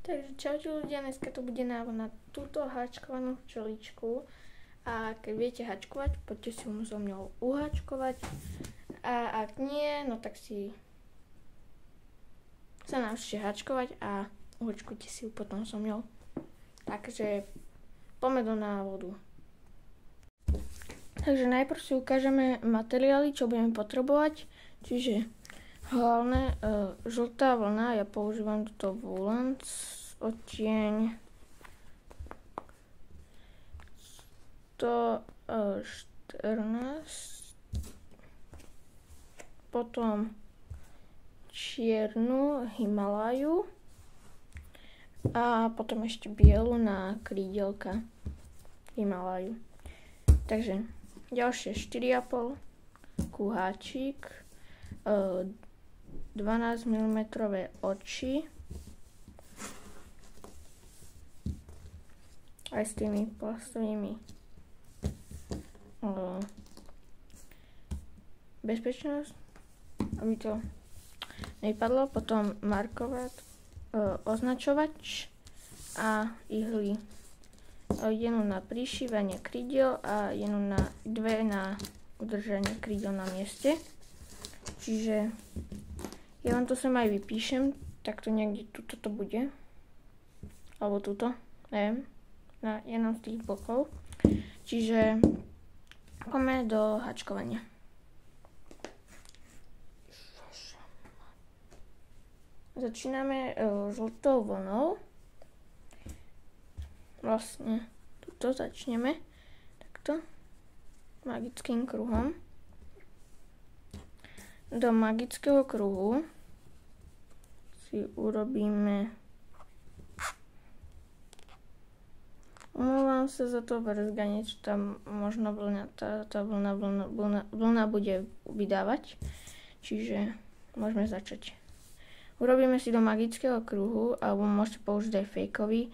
Takže čaute ľudia, dneska to bude návod na túto hačkovanú včeličku. A keď viete hačkovať, poďte si so mnou uhačkovať. A ak nie, no tak si sa naučite hačkovať a uhačkujte si ju potom so mnou. Takže poďme do návodu. Takže najprv si ukážeme materiály, čo budeme potrebovať. Čiže hlavne žltá vlna, ja používam toto Woolens odtieň 114, potom čiernu Himalaju a potom ešte bielu na krídelka Himalaju. Takže ďalšie 4,5 kuháčik, 12 mm oči aj s tými plastovými bezpečnosť, aby to nepadlo, potom markovať, označovač a ihly, jednu na prišívanie krídel a dve na udržanie krídel na mieste. Čiže ja vám to sem aj vypíšem, tak to niekde tuto to bude, alebo tuto, neviem, na jednom z tých blokov. Čiže poďme do hačkovania. Začíname žltou vlnou. Vlastne tuto začneme takto magickým kruhom. Do magického kruhu si urobíme, omlouvám sa za to vrzganie, čo tam možno tá vlna bude vydávať, čiže môžeme začať. Urobíme si do magického kruhu, alebo môžete použiť aj fejkový,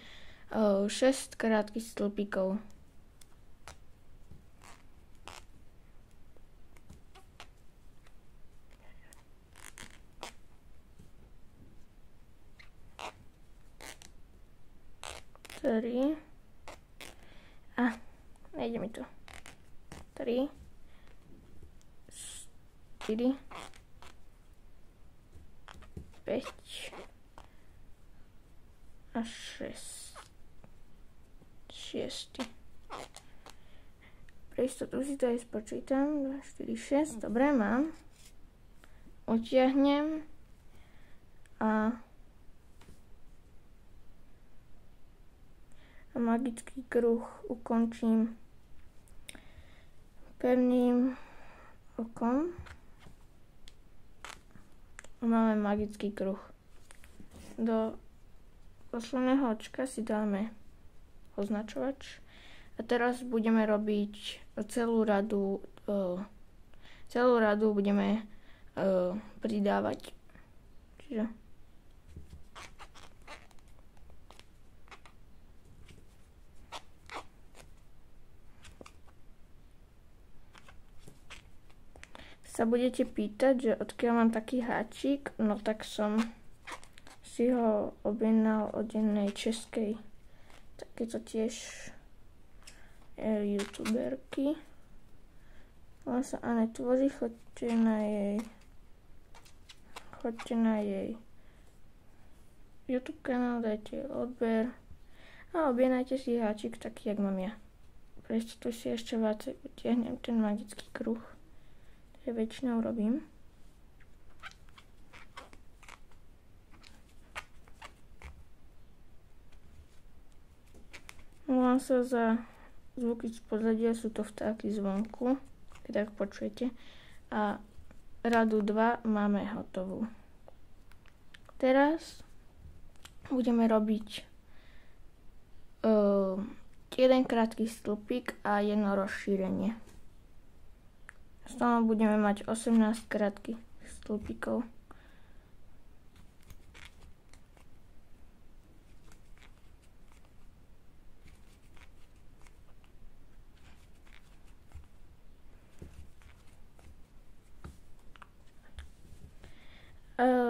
6 krátkych stĺpikov. Nejde mi to. 3, 4, 5 a 6. Pre istotu si to aj spočítam. 2, 4, 6. Dobre, mám. Utiahnem a magický kruh ukončím pevným okom. Máme magický kruh. Do posledného očka si dáme označovač. A teraz budeme robiť celú radu budeme pridávať. Čiže sa budete pýtať, že odkiaľ mám taký háčik, no tak som si ho objednal od jednej českej takéto tiež youtuberky. Volá sa Anet Vozy, choďte na jej YouTube kanál, dajte odber a objednajte si háčik taký, jak mám ja. Prečo tu si ešte viacej utiahnem ten magický kruh. Ja väčšinou robím. Volám sa za zvuky z pozadia, sú to vtáky zvonku, keď tak počujete. A radu 2 máme hotovú. Teraz budeme robiť jeden krátky stĺpik a jedno rozšírenie. Z toho budeme mať 18 krátkych stĺpikov.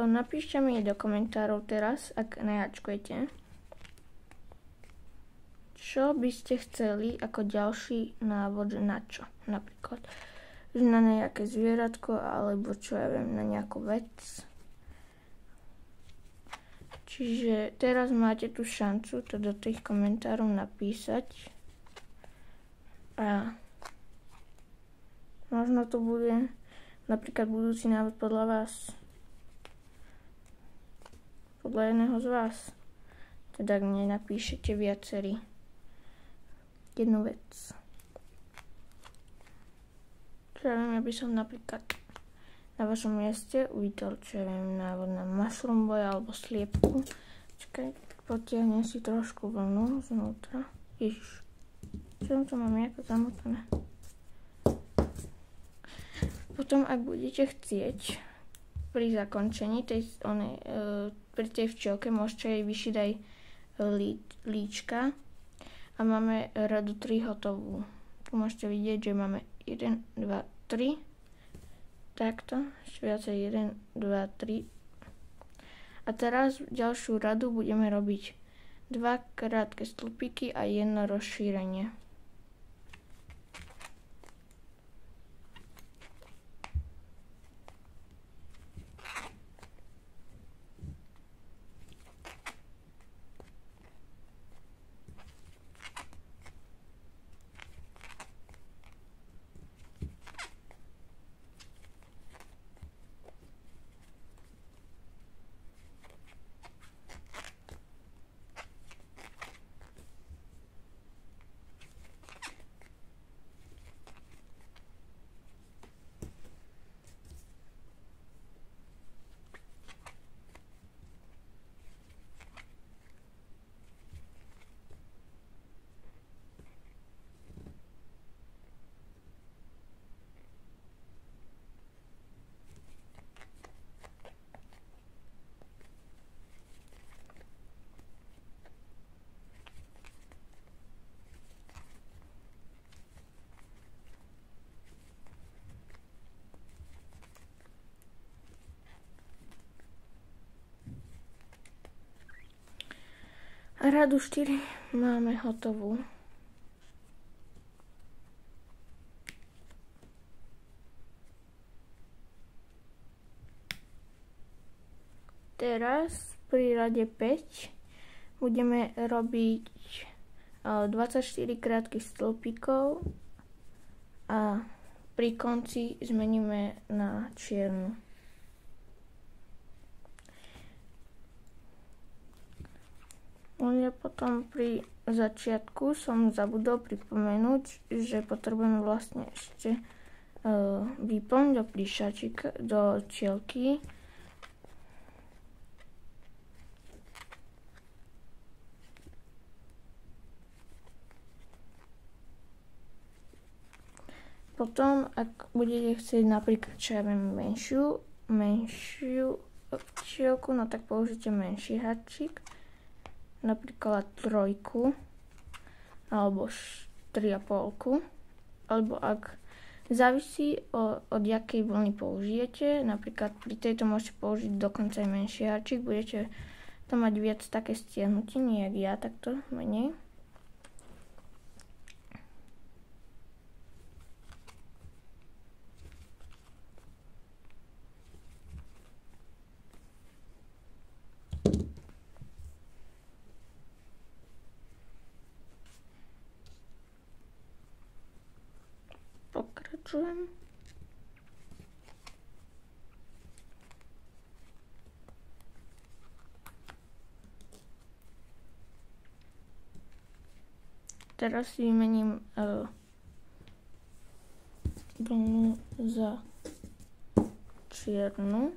Napíšte mi do komentárov teraz, ak nehačkujete, čo by ste chceli ako ďalší návod na čo? Napríklad na nejaké zvieratko alebo čo ja viem, na nejakú vec. Čiže teraz máte tu šancu to do tých komentárov napísať a možno to bude napríklad budúci návod podľa vás. Podľa jedného z vás. Teda ak nenapíšete viacerí jednu vec. Čo ja viem, ja by som napríklad na vašom mieste uvítal, čo ja viem, návod na mushroom boy alebo sliepku. Čakaj, potiahnem si trošku vlnu znútra. Ježiš, čo to mám nejako zamotané. Potom, ak budete chcieť, pri zakončení pri tej včielke môžete jej vyšiť aj líčka a máme radu 3 hotovú. Tu môžete vidieť, že máme 1, 2, 3. Takto, ešte viacej 1, 2, 3. A teraz ďalšiu radu budeme robiť 2 krátke stĺpiky a 1 rozšírenie. A radu 4 máme hotovú. Teraz pri rade 5 budeme robiť 24 krátkych stĺpikov a pri konci zmeníme na čiernu. Ja potom pri začiatku som zabudol pripomenúť, že potrebujeme vlastne ešte výplň do plíšačika, do včielky. Potom, ak budete chcieť napríklad, čo ja viem, menšiu včielku, no tak použite menší háčik. Napríklad 3 alebo 3,5, alebo ak závisí od jakej vlny použijete, napríklad pri tejto môžete použiť dokonca aj menší háčik, budete to mať viac také stiahnutie, nie jak ja, takto menej. Pokračujem. Teraz si vymením vlnu za čiernu.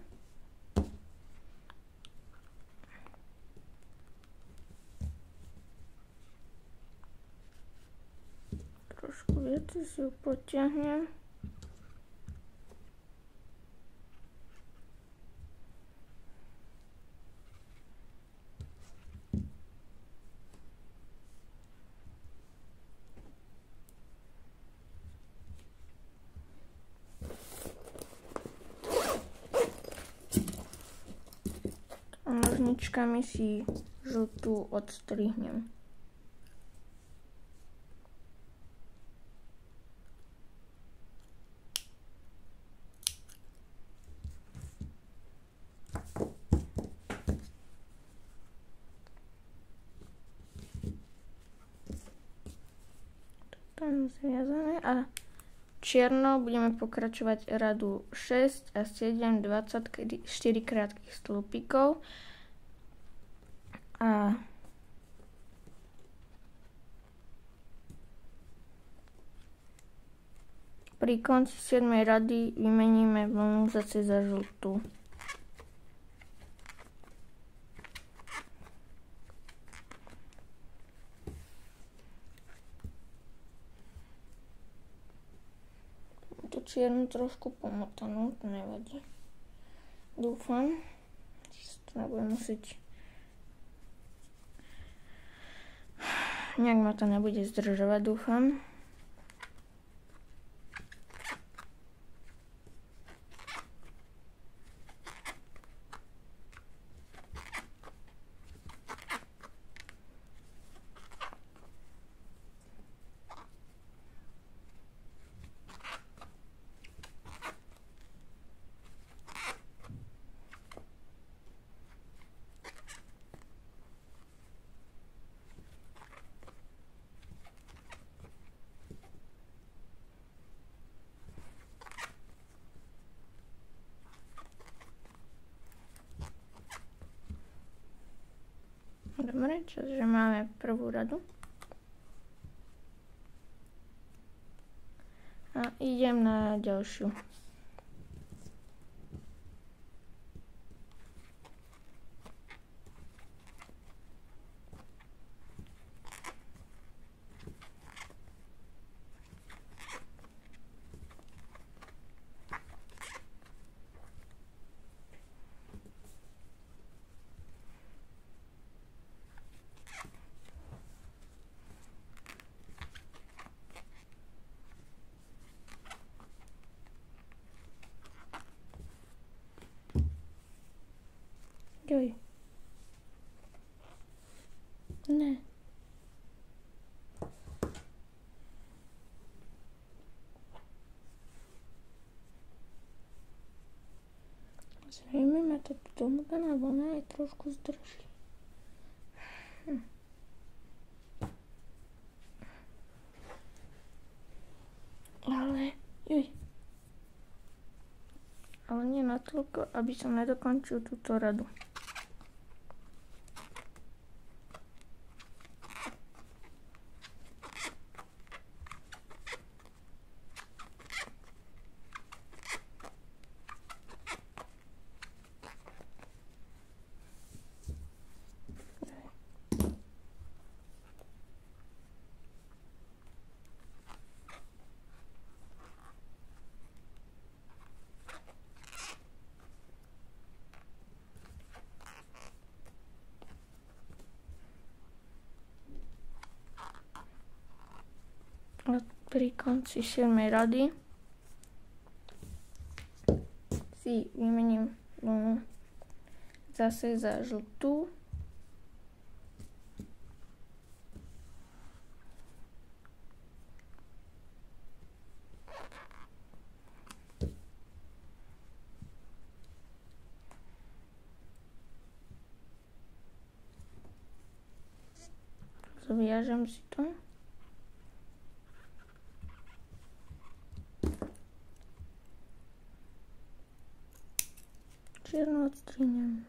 Trošku viac si ju potiahnem. A nožničkami si žltú odstrihnem. tam zviazané a čierno budeme pokračovať radu 6 a 7, 20, 4 krátkych stĺpikov a pri konci 7. rady vymeníme vlnu zase za žltú. To čiernu trošku pomotanú, to nevadí. Dúfam, že to nebudem musieť. Nejak ma to nebude zdržovať, dúfam. Dobre, čiže máme prvú radu. A idem na ďalšiu. Joj. Ne. Zrejme ma to domotaná vlna aj trošku zdrží. Ale, juj. Ale nie natoľko, aby som nedokončil túto radu. A pri konci 7. rady si vymením vlnu zase za žltú. Zviažem si to. Čierno odstrihnem.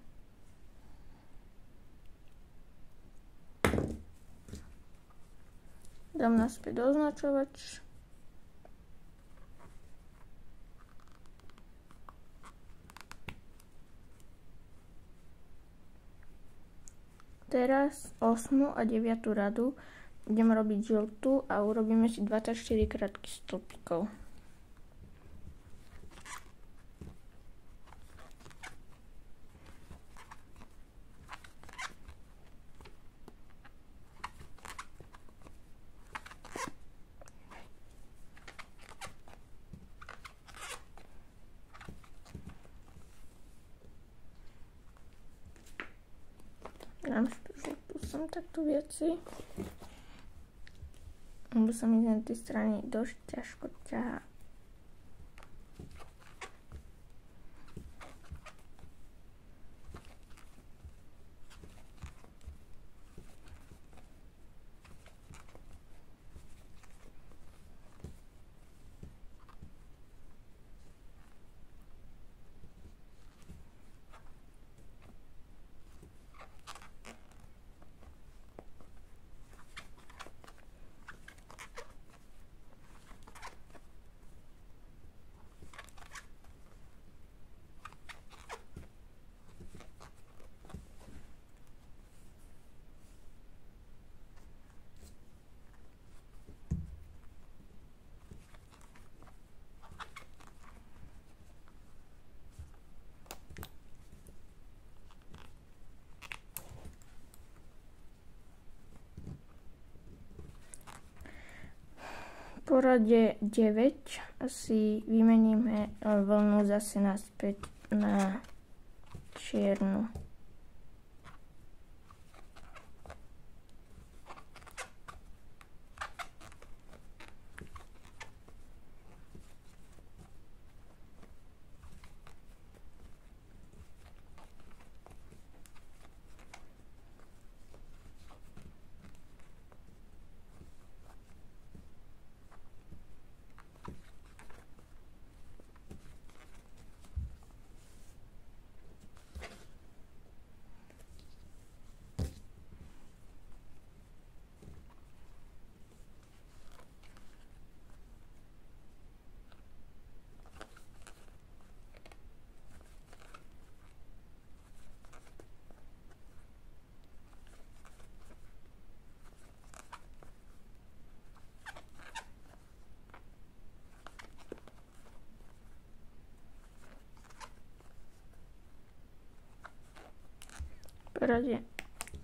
Dám naspäť označovač. Teraz 8. a 9. radu budem robiť žltú a urobíme si 24 krátkych stĺpikov. Dám si tu žltú sem takto viacej. Lebo sa mi na tej strane dosť ťažko ťahá. porade 9 si vymeníme vlnu zase naspäť na čiernu.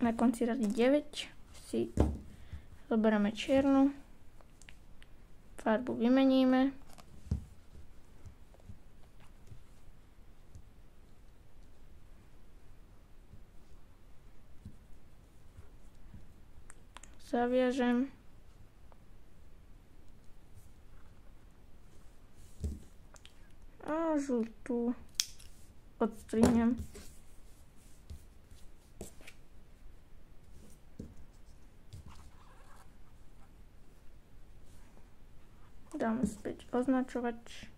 Na konci rady 9 si zoberieme čiernu, farbu vymeníme, zaviažem a žltú odstrihnem. Dáme späť označovač.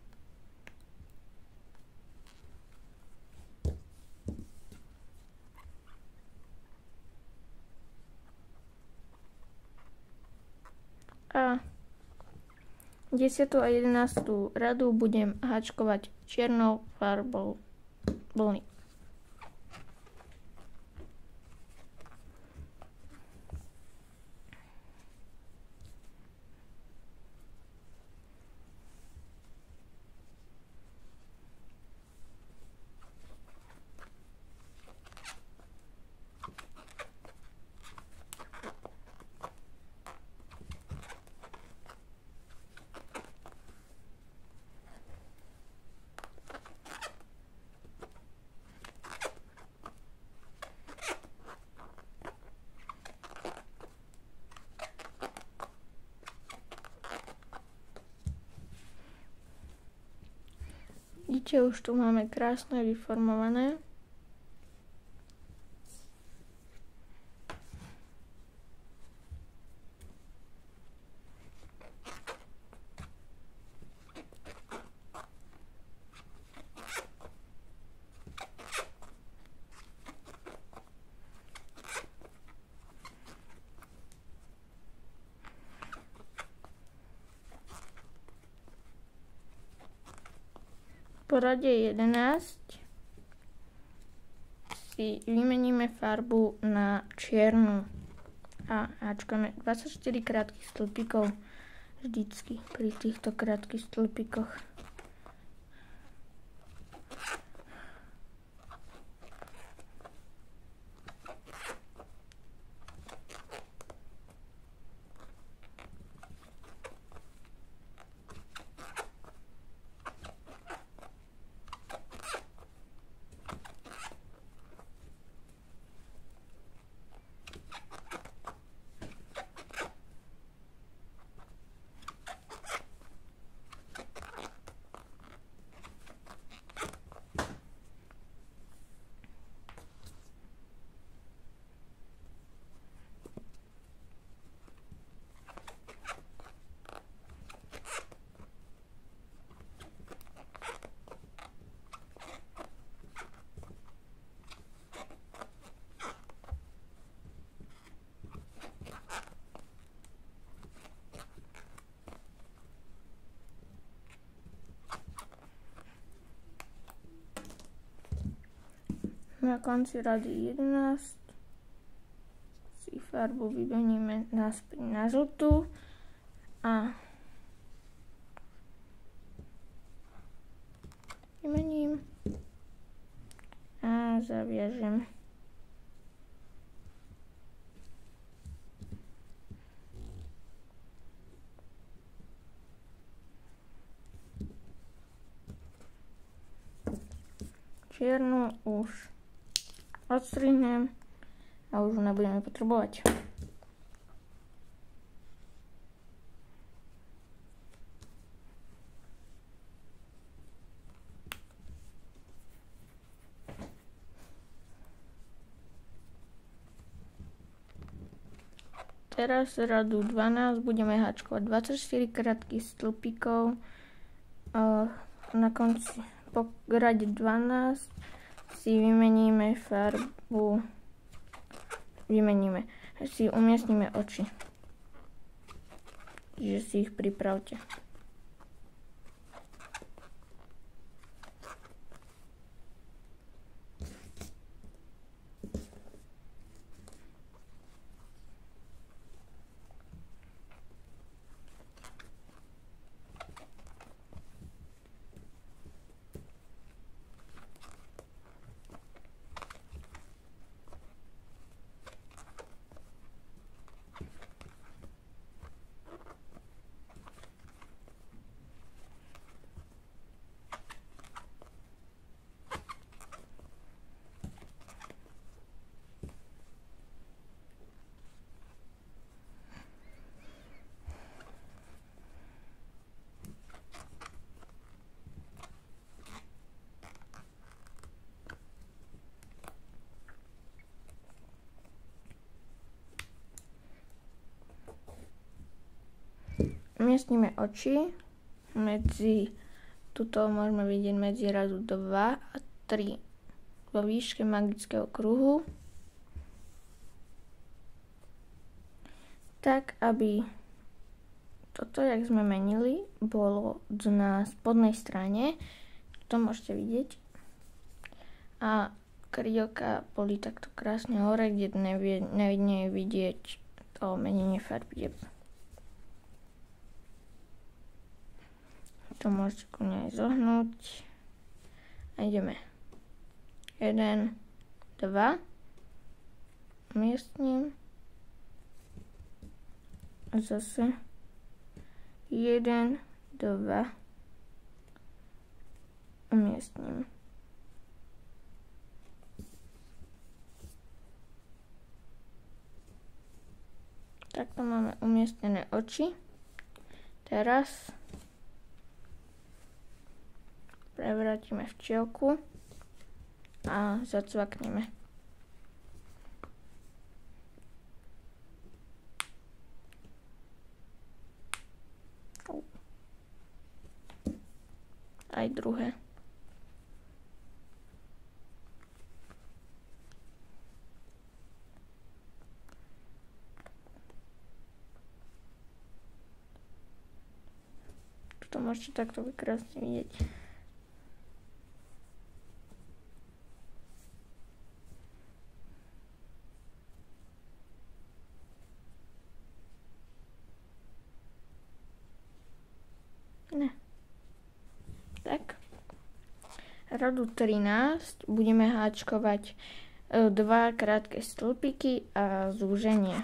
A 10. a 11. radu budem háčkovať čiernou farbou vlny. Vidíte, už tu máme krásne vyformované. Po rade 11 si vymeníme farbu na čiernu a háčkame 24 krátkych stĺpikov vždycky pri týchto krátkych stĺpikoch. Na konci rady 11 si farbu vymeníme naspäť na žltú a vymením a zaviažem. čiernu už odstrihnem a už ju nebudeme potrebovať. Teraz radu 12 budeme háčkovať 24 krátkych stĺpikov. Na konci po rade 12 si vymeníme farbu, si umiestnime oči. Čiže si ich pripravte. Umiestnime oči medzi, tuto môžeme vidieť medzi radu 2 a 3 vo výške magického kruhu, tak aby toto, jak sme menili, bolo na spodnej strane, to môžete vidieť, a kryjovka boli takto krásne hore, kde nie je vidieť to menenie farbieb. To môžete ku nej zohnúť. A ideme. 1, 2. Umiestním. A zase 1, 2. Umiestním. Takto máme umiestnené oči. Teraz prevrátime včielku a zacvakneme. Aj druhé. Tuto môžete takto krásne vidieť. Ne. Tak. Radu 13 budeme háčkovať 2 krátke stĺpiky a zúženie.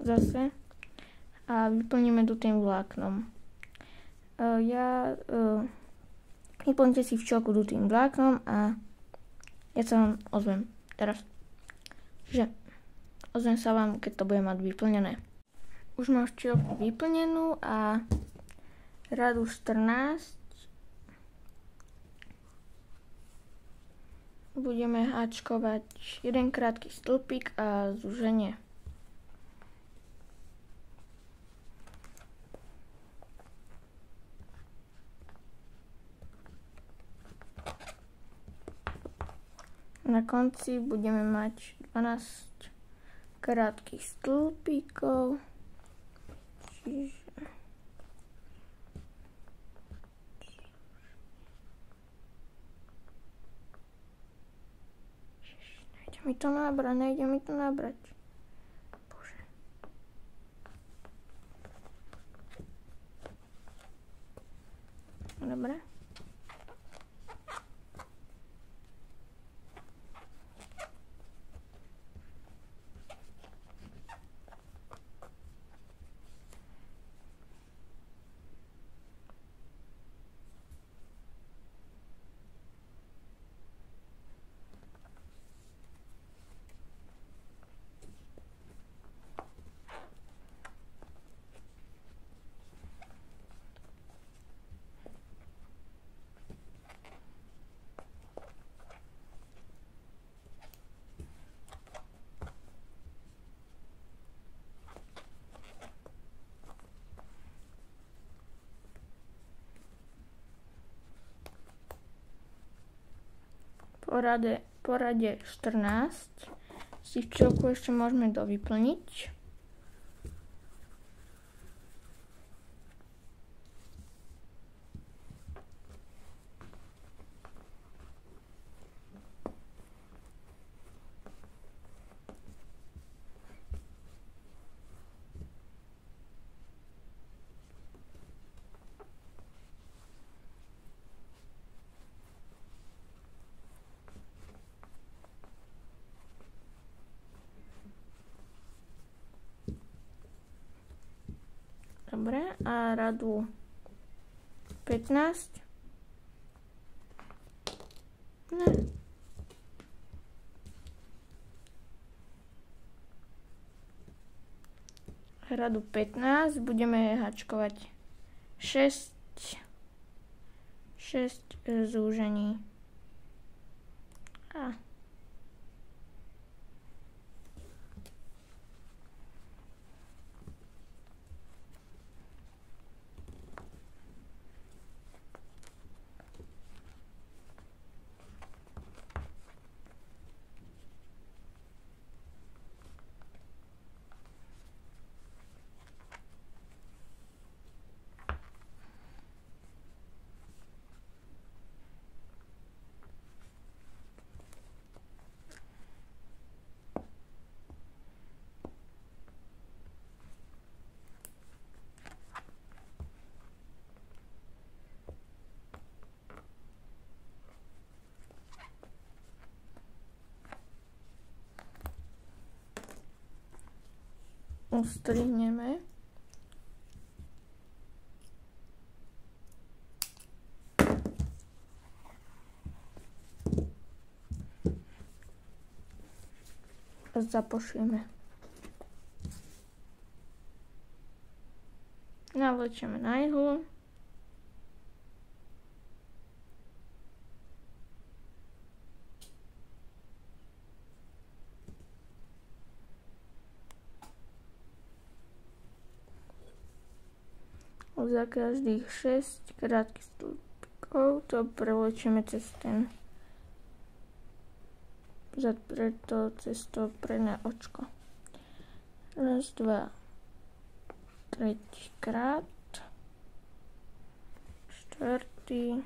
Zase a vyplníme tu tým vláknom. Vyplňte si včielku tu tým vláknom a ja sa vám ozvem. teraz. Čiže ozvem sa vám, keď to bude mať vyplnené. Už mám štielku vyplnenú a radu 14 budeme háčkovať jeden krátky stĺpik a zúženie. Na konci budeme mať 12 krátkych stĺpikov. Čiže nejde mi to nabrať. Bože. Dobre. Po rade 14 si včelku ešte môžeme dovyplniť. Dobre, a radu 15. Ne. Radu 15 budeme hačkovať 6 zúžení. A ustrihneme. A zapošlíme. Navlečeme na ihlu. Za každých 6 krátkych stĺpikov to prevlečeme cez cez to predné očko. Raz, dva, tretí krát, štvrtý,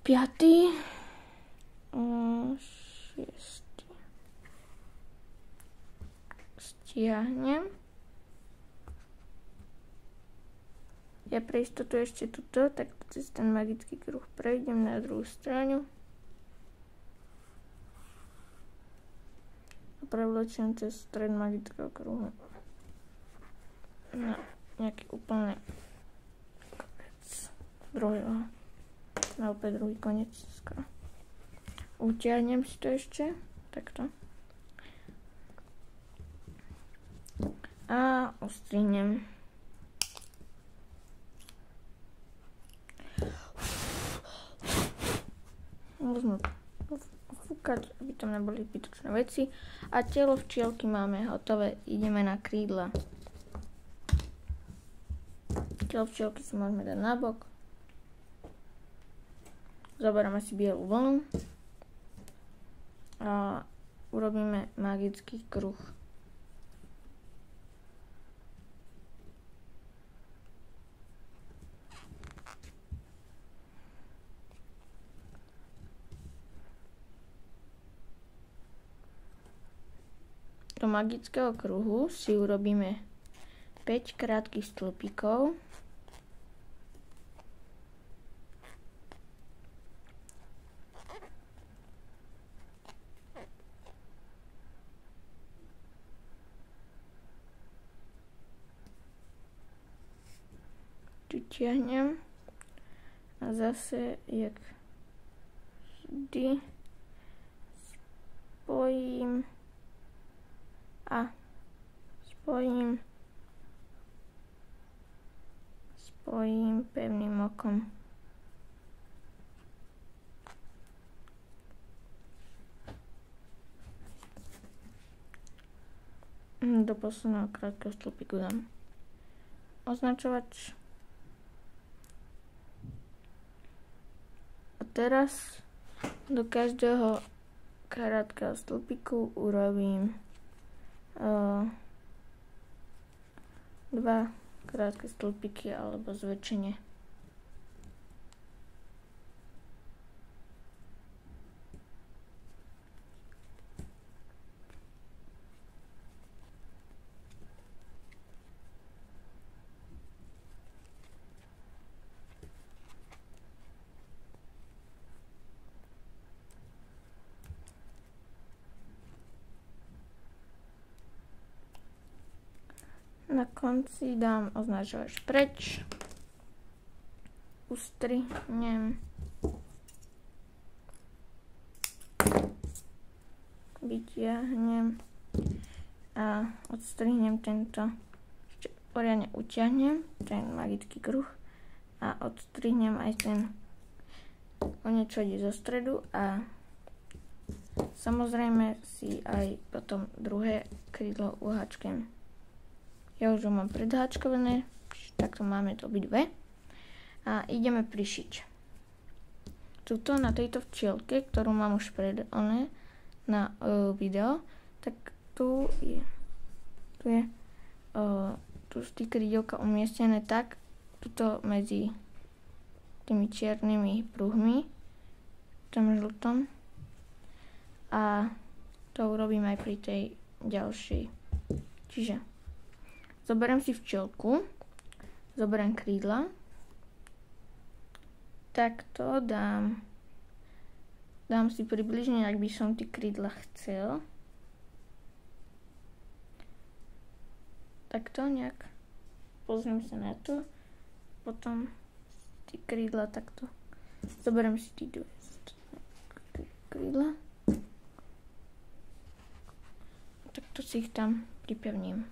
piatý, šiestý. Stiahnem. Ja pre istotu ešte tuto, tak cez ten magický kruh prejdem na druhú stranu. A prevlečiem cez stred magického kruhu na nejaký úplne konec. druhého. Na opäť druhý koniec skoro. Utiahnem si to ešte, takto. A ostrihnem. Môžeme fúkať, aby tam neboli zbytočné veci. A telo včielky máme hotové, ideme na krídla. Telo včielky si môžeme dať na bok. Zoberieme si bielu vlnu a urobíme magický kruh. Do magického kruhu si urobíme 5 krátkych stĺpikov. Vytiahnem a zase, jak vždy, spojím a spojím pevným okom. Do posledného krátkeho stĺpiku dám označovač. A teraz do každého krátkeho stĺpiku urobím 2 krátke stĺpiky alebo zväčšenie. Na konci dám označovač preč, ustrihnem, vytiahnem a odstrihnem tento, ešte poriadne utiahnem ten magický kruh a odstrihnem aj ten koniec, čo ide zo stredu a samozrejme si aj potom druhé krídlo uháčkem. Ja už ho mám predháčkované, takto máme to obidve. A ideme prišiť. Tuto na tejto včielke, ktorú mám už na video, tak tu sú tí krídelka umiestnené tak, tuto medzi tými čiernymi pruhmi, v tom žltom. A to urobím aj pri tej ďalšej. Čiže zoberiem si včielku, zoberiem krídla, takto dám si približne, ak by som tie krídla chcel. Takto nejak, pozriem sa na to, potom tie krídla takto. Zoberiem si tie dve krídla, takto si ich tam pripevním.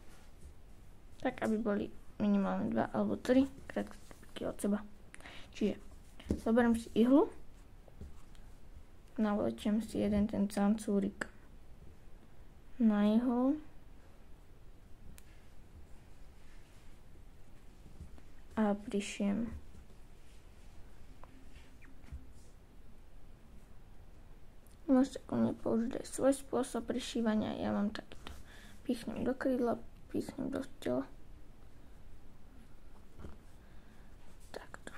Tak, aby boli minimálne 2 alebo 3 krátke stĺpiky od seba. Čiže zoberiem si ihlu, navlečiem si jeden ten cancúrik na ihlu a prišiem. Môžete kľudne použiť aj svoj spôsob prišívania, ja mám takýto. Pichnem do krídla, pichnem do tela. Takto.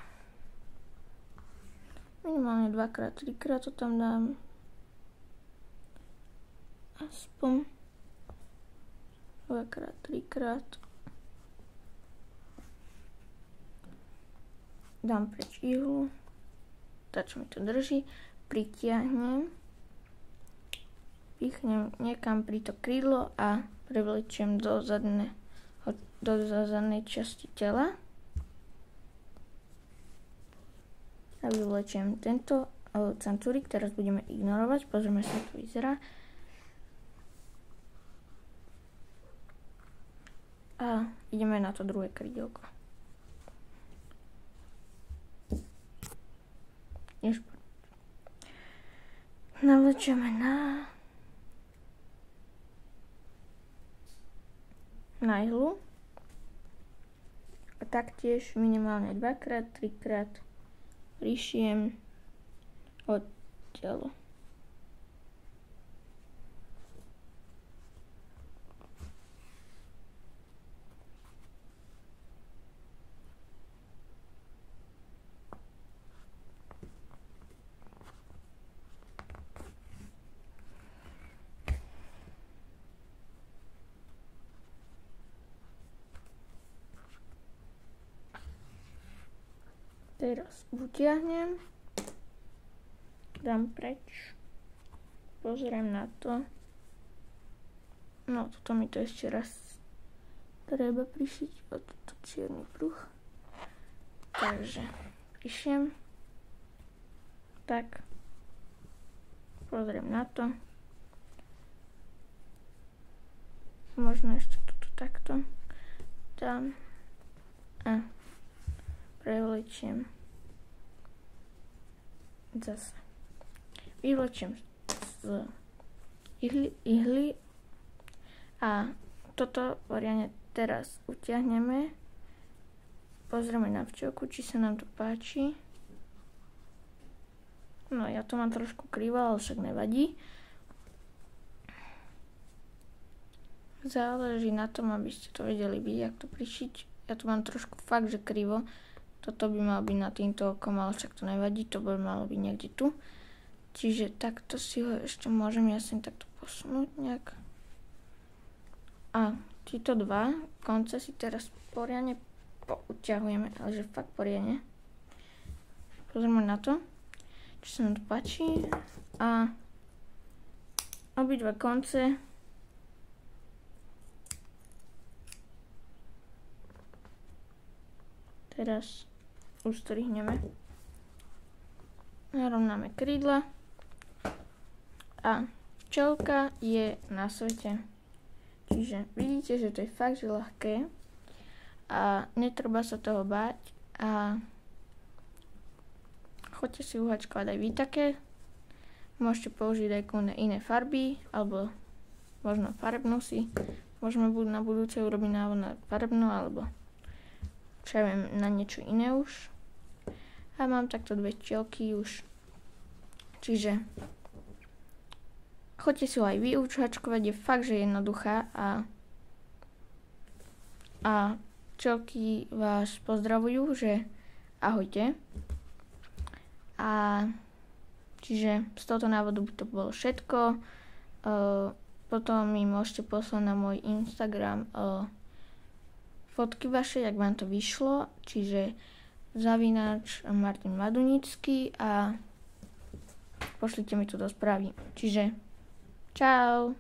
Minimálne 2x, 3x to tam dám. Aspoň 2x, 3x. Dám preč ihlu. Tak, čo mi to drží. Pritiahnem. Pichnem niekam pri to krídlo a prevlečiem do zadnej časti tela. a vyvlečiem tento cancúrik, teraz budeme ignorovať, pozrieme sa, ako to vyzerá. A ideme na to druhé krídelko. Navlečeme na ihlu a taktiež minimálne 2-krát, 3-krát prišiem odtiaľu. Teraz utiahnem, dám preč, pozriem na to. No, toto mi to ešte raz treba prišiť o toto čierny pruh. Takže prišiem, tak, pozriem na to. Možno ešte toto takto dám a prevlečiem zase. Vyvlečiem z ihly a toto poriadne teraz utiahneme. Pozrieme na včelku, či sa nám to páči. No, ja to mám trošku krivo, ale však nevadí. Záleží na tom, aby ste to vedeli vidieť, jak to prišiť. Ja to mám trošku fakt, že krivo. Toto by malo byť na týmto okom, ale však to nevadí, to by malo byť niekde tu. Čiže takto si ho ešte môžem jasne takto posunúť nejak. A títo dva konce si teraz poriadne poutiahujeme, ale že fakt poriadne. Pozrieme na to, či sa nám to páči. A obidva konce teraz ustrihneme. Narovnáme krídla a včelka je na svete. Čiže vidíte, že to je fakt, že ľahké a netreba sa toho báť a choďte si uhačkovať aj vy také. Môžete použiť aj iné farby alebo možno farebnú si. Môžeme na budúce urobiť návod na farebnú alebo čo ja viem, na niečo iné už. A mám takto dve včielky už. Čiže choďte si ho aj vy učačkovať, je fakt, že jednoduchá a včielky vás pozdravujú, že ahojte. A čiže z tohto návodu by to bolo všetko. Potom mi môžete poslať na môj Instagram fotky vaše, jak vám to vyšlo, čiže @ Martin Madunický a pošlite mi to do správy. Čiže čau!